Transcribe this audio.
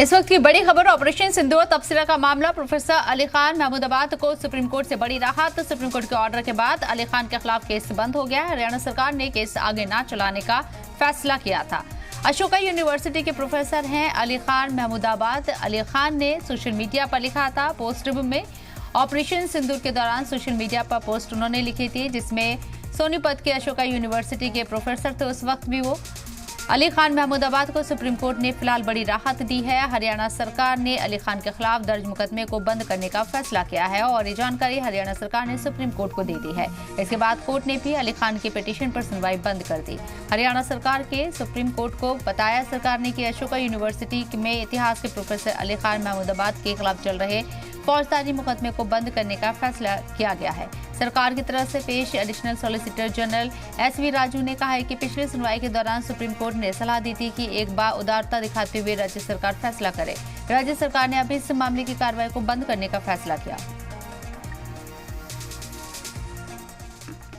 इस वक्त की बड़ी खबर ऑपरेशन सिंदूर तबसरा का मामला। प्रोफेसर अली खान महमूदाबाद को सुप्रीम कोर्ट से बड़ी राहत। सुप्रीम कोर्ट के ऑर्डर के बाद अली खान के खिलाफ केस बंद हो गया है। हरियाणा सरकार ने केस आगे न चलाने का फैसला किया था। अशोका यूनिवर्सिटी के प्रोफेसर हैं अली खान महमूदाबाद। अली खान ने सोशल मीडिया पर लिखा था पोस्ट में। ऑपरेशन सिंदूर के दौरान सोशल मीडिया पर पोस्ट उन्होंने लिखी थी जिसमें सोनीपत के अशोका यूनिवर्सिटी के प्रोफेसर थे उस वक्त भी वो। अली खान महमूदाबाद को सुप्रीम कोर्ट ने फिलहाल बड़ी राहत दी है। हरियाणा सरकार ने अली खान के खिलाफ दर्ज मुकदमे को बंद करने का फैसला किया है और ये जानकारी हरियाणा सरकार ने सुप्रीम कोर्ट को दे दी है। इसके बाद कोर्ट ने भी अली खान की पिटीशन पर सुनवाई बंद कर दी। हरियाणा सरकार के सुप्रीम कोर्ट को बताया सरकार ने कि अशोका यूनिवर्सिटी में इतिहास के प्रोफेसर अली खान महमूदाबाद के खिलाफ चल रहे फौजदारी मुकदमे को बंद करने का फैसला किया गया है। सरकार की तरफ से पेश additional solicitor general S V Raju ने कहा है कि पिछली सुनवाई के दौरान सुप्रीम कोर्ट ने सलाह दी थी कि एक बार उदारता दिखाते हुए राज्य सरकार फैसला करे। राज्य सरकार ने अभी इस मामले की कार्रवाई को बंद करने का फैसला किया।